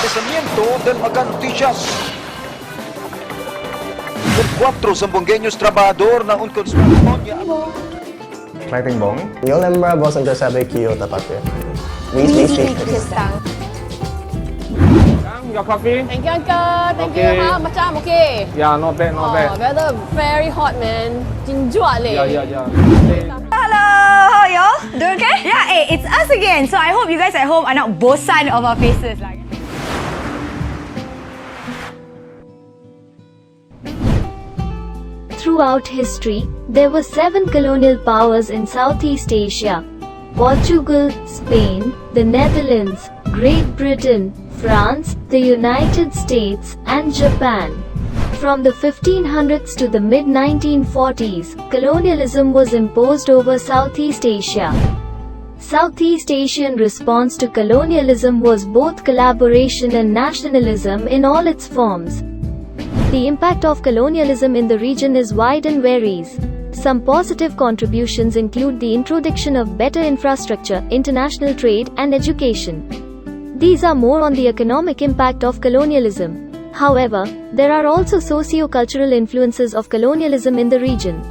Casamiento del Magantichas. El 4 Zamboangueños trabajador na un construcción. Mai Tình Bóng. Nhớ lembra vos ang sabi kiyo tapate. Easy Kyrgyzstan. You got coffee? Thank you, uncle. Thank Okay. you. Ha, macam okay. Yeah, not bad, not bad. Weather very hot, man. Jinjuat leh. Yeah. Hello, how are y'all? Doing okay? Yeah, it's us again. So I hope you guys at home are not bosan of our faces. Throughout history, there were 7 colonial powers in Southeast Asia: Portugal, Spain, the Netherlands, Great Britain, France, the United States, and Japan. From the 1500s to the mid-1940s, colonialism was imposed over Southeast Asia. Southeast Asian response to colonialism was both collaboration and nationalism in all its forms. The impact of colonialism in the region is wide and varies. Some positive contributions include the introduction of better infrastructure, international trade, and education. These are more on the economic impact of colonialism. However, there are also socio-cultural influences of colonialism in the region.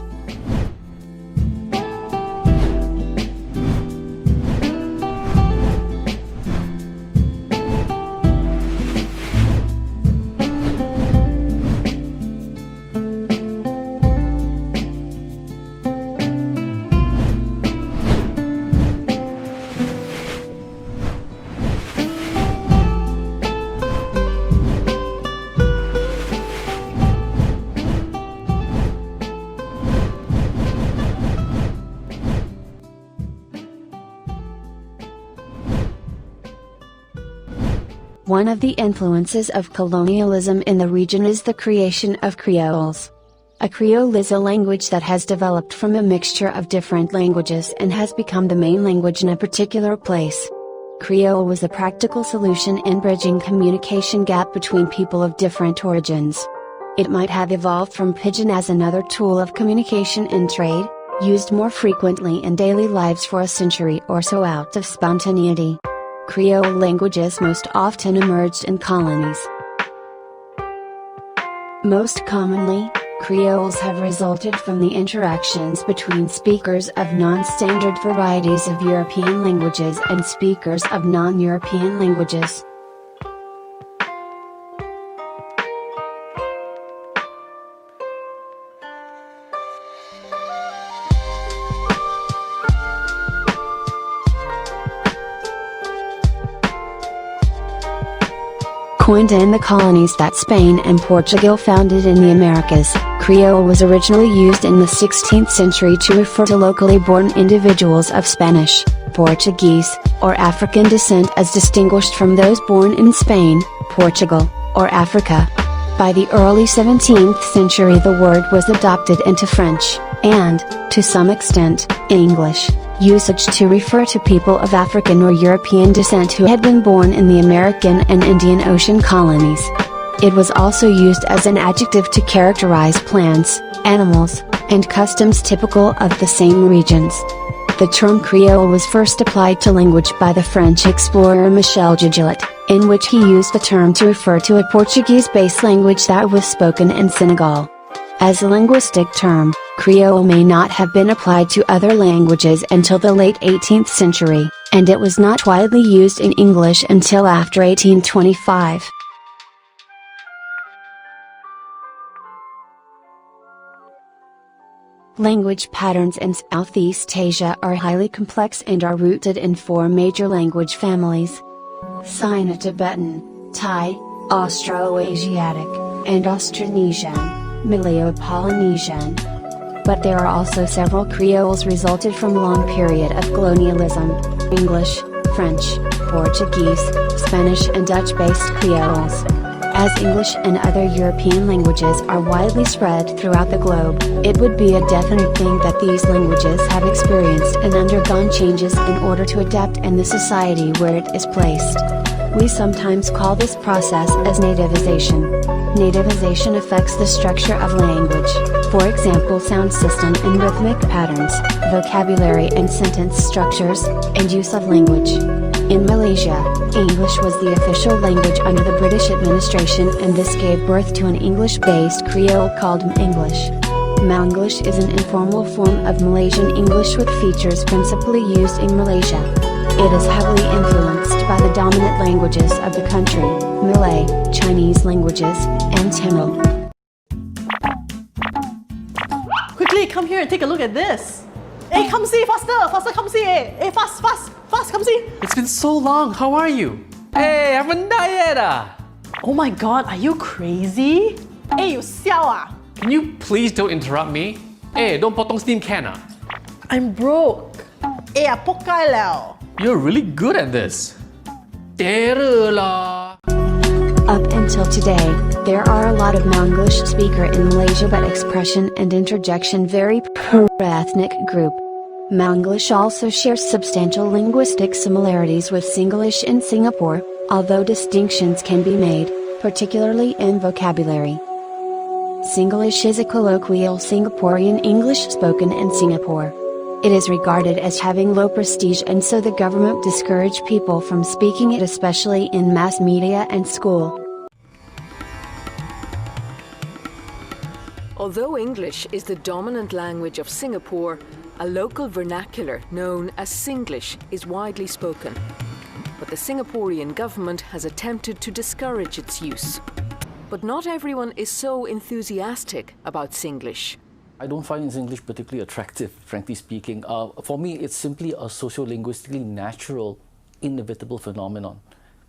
One of the influences of colonialism in the region is the creation of Creoles. A Creole is a language that has developed from a mixture of different languages and has become the main language in a particular place. Creole was a practical solution in bridging communication gap between people of different origins. It might have evolved from Pidgin as another tool of communication in trade, used more frequently in daily lives for a century or so out of spontaneity. Creole languages most often emerged in colonies. Most commonly, Creoles have resulted from the interactions between speakers of non-standard varieties of European languages and speakers of non-European languages. Coined in the colonies that Spain and Portugal founded in the Americas, Creole was originally used in the 16th century to refer to locally born individuals of Spanish, Portuguese, or African descent as distinguished from those born in Spain, Portugal, or Africa. By the early 17th century the word was adopted into French, and, to some extent, English, usage to refer to people of African or European descent who had been born in the American and Indian Ocean colonies. It was also used as an adjective to characterize plants, animals, and customs typical of the same regions. The term Creole was first applied to language by the French explorer Michel Djigillet, in which he used the term to refer to a Portuguese-based language that was spoken in Senegal. As a linguistic term, Creole may not have been applied to other languages until the late 18th century, and it was not widely used in English until after 1825. Language patterns in Southeast Asia are highly complex and are rooted in 4 major language families: Sino-Tibetan, Thai, Austro-Asiatic, and Austronesian, Malayo-Polynesian. But there are also several Creoles resulted from long period of colonialism: English, French, Portuguese, Spanish and Dutch-based Creoles. As English and other European languages are widely spread throughout the globe, it would be a definite thing that these languages have experienced and undergone changes in order to adapt in the society where it is placed. We sometimes call this process as nativization. Nativization affects the structure of language, for example sound system and rhythmic patterns, vocabulary and sentence structures, and use of language. In Malaysia, English was the official language under the British administration, and this gave birth to an English-based Creole called English. Manglish is an informal form of Malaysian English with features principally used in Malaysia. It is heavily influenced by the dominant languages of the country, Malay, Chinese languages, and Tamil. Quickly, come here and take a look at this. Hey, come see, faster, faster, come see. Hey, fast, come see. It's been so long, how are you? Hey, haven't died yet Oh my god, are you crazy? Hey, you siao ah? Can you please don't interrupt me? Hey, don't potong steam can I'm broke. Hey, pokai liao. You're really good at this. Terror lah. Up until today, there are a lot of Manglish speaker in Malaysia, but expression and interjection vary per ethnic group. Manglish also shares substantial linguistic similarities with Singlish in Singapore, although distinctions can be made, particularly in vocabulary. Singlish is a colloquial Singaporean English spoken in Singapore. It is regarded as having low prestige, and so the government discourage people from speaking it, especially in mass media and school. Although English is the dominant language of Singapore, a local vernacular known as Singlish is widely spoken. But the Singaporean government has attempted to discourage its use. But not everyone is so enthusiastic about Singlish. I don't find Singlish particularly attractive, frankly speaking. For me, it's simply a socio-linguistically natural, inevitable phenomenon.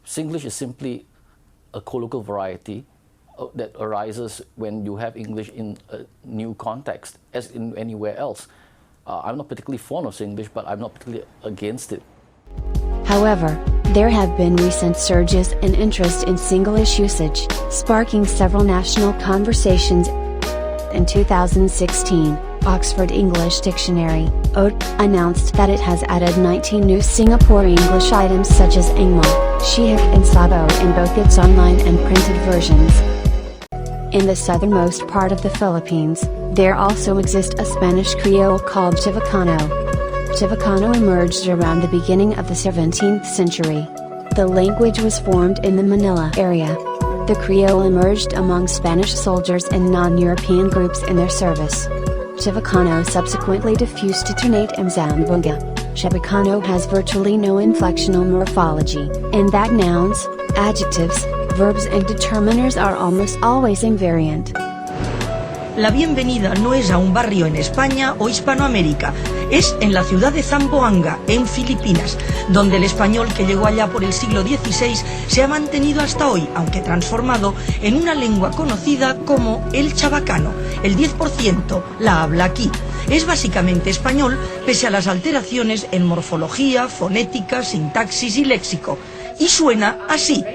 Singlish is simply a colloquial variety that arises when you have English in a new context, as in anywhere else. I'm not particularly fond of Singlish, but I'm not particularly against it. However, there have been recent surges in interest in Singlish usage, sparking several national conversations. In 2016, Oxford English Dictionary, ODE, announced that it has added 19 new Singapore English items such as Engma, Shihik and Sabo in both its online and printed versions. In the southernmost part of the Philippines, there also exists a Spanish Creole called Chivicano. Chivicano emerged around the beginning of the 17th century. The language was formed in the Manila area. The Creole emerged among Spanish soldiers and non-European groups in their service. Chivicano subsequently diffused to Ternate and Zamboanga. Chivicano has virtually no inflectional morphology, in that nouns, adjectives, verbs and determiners are almost always invariant. La bienvenida no es a un barrio en España o Hispanoamérica, es en la ciudad de Zamboanga, en Filipinas, donde el español que llegó allá por el siglo XVI se ha mantenido hasta hoy, aunque transformado en una lengua conocida como el chabacano. El 10% la habla aquí. Es básicamente español, pese a las alteraciones en morfología, fonética, sintaxis y léxico. Y suena así.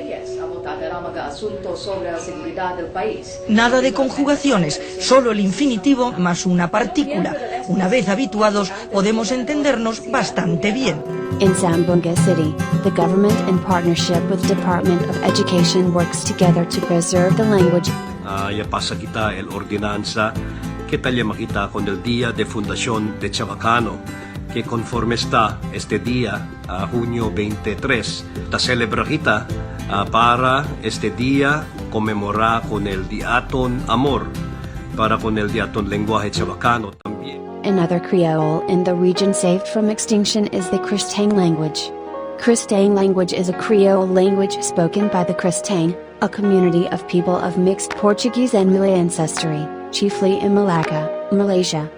Nada de conjugaciones, solo el infinitivo más una partícula. Una vez habituados, podemos entendernos bastante bien. In Zamboanga City, the government in partnership with Department of Education works together to preserve the language. Ya pasa kita el ordenanza que talle makita con el Día de Fundación de Chabacano, que conforme está este día, junio 23, ta celebra kita para este día conmemorar con el diaton amor, para con el diaton lenguaje chabacano también. Another Creole in the region saved from extinction is the Cristang language. Cristang language is a Creole language spoken by the Cristang, a community of people of mixed Portuguese and Malay ancestry, chiefly in Malacca, Malaysia.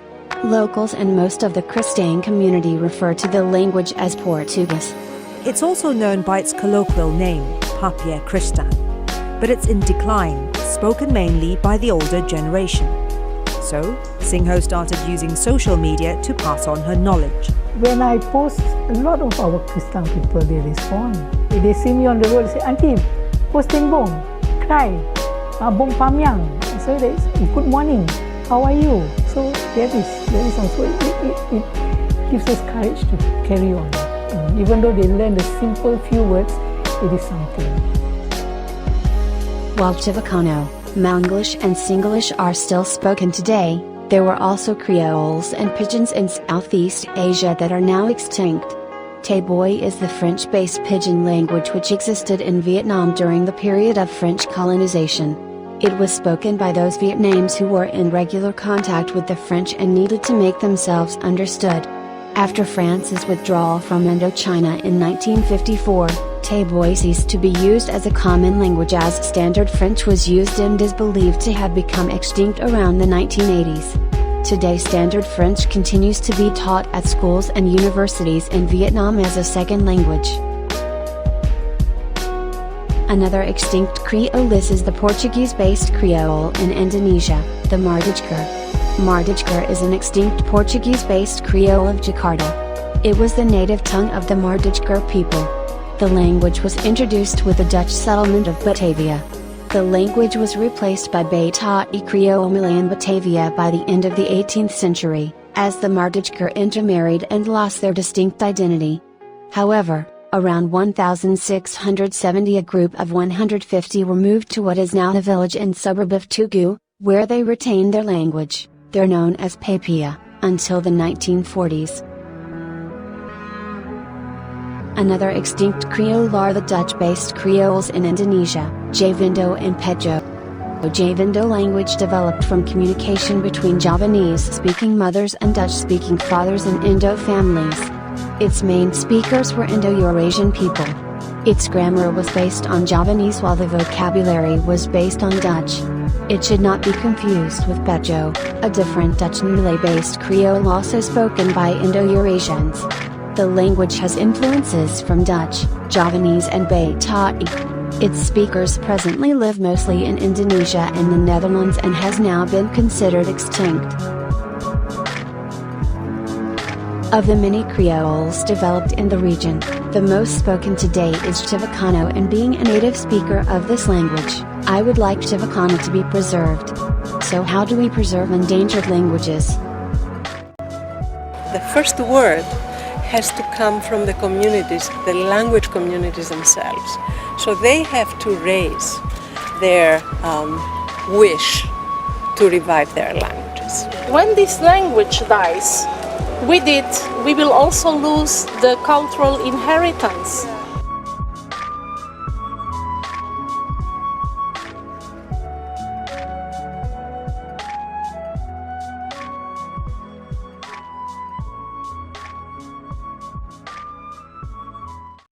Locals and most of the Cristang community refer to the language as Portuguese. It's also known by its colloquial name, Papia Cristang, but it's in decline, spoken mainly by the older generation. So, Singho started using social media to pass on her knowledge. When I post, a lot of our Cristang people, they respond. If they see me on the road, they say, Auntie, posting bong, cry, bong pamyang. So they say, good morning, how are you? So there is also, it gives us courage to carry on. Even though they learn the simple few words, it is something. While Chivicano, Manglish and Singlish are still spoken today, there were also Creoles and Pidgins in Southeast Asia that are now extinct. Tay Boy is the French-based pidgin language which existed in Vietnam during the period of French colonization. It was spoken by those Vietnamese who were in regular contact with the French and needed to make themselves understood. After France's withdrawal from Indochina in 1954, Tay Boy ceased to be used as a common language as Standard French was used and is believed to have become extinct around the 1980s. Today Standard French continues to be taught at schools and universities in Vietnam as a second language. Another extinct Creoles is the Portuguese-based Creole in Indonesia, the Mardijker. Mardijker is an extinct Portuguese-based Creole of Jakarta. It was the native tongue of the Mardijker people. The language was introduced with the Dutch settlement of Batavia. The language was replaced by Batavi Creole Malay in Batavia by the end of the 18th century, as the Mardijker intermarried and lost their distinct identity. However, around 1670 a group of 150 were moved to what is now the village and suburb of Tugu, where they retained their language. They're known as Papia, until the 1940s. Another extinct Creole are the Dutch-based Creoles in Indonesia, Javindo and Pejo. Javindo language developed from communication between Javanese-speaking mothers and Dutch-speaking fathers in Indo families. Its main speakers were Indo-Eurasian people. Its grammar was based on Javanese while the vocabulary was based on Dutch. It should not be confused with Pejo, a different Dutch and Malay-based Creole also spoken by Indo-Eurasians. The language has influences from Dutch, Javanese and Batavi. Its speakers presently live mostly in Indonesia and the Netherlands and has now been considered extinct. Of the many Creoles developed in the region, the most spoken today is Chivicano, and being a native speaker of this language, I would like Chivicano to be preserved. So how do we preserve endangered languages? The first word has to come from the communities, the language communities themselves. So they have to raise their wish to revive their languages. When this language dies, with it we will also lose the cultural inheritance.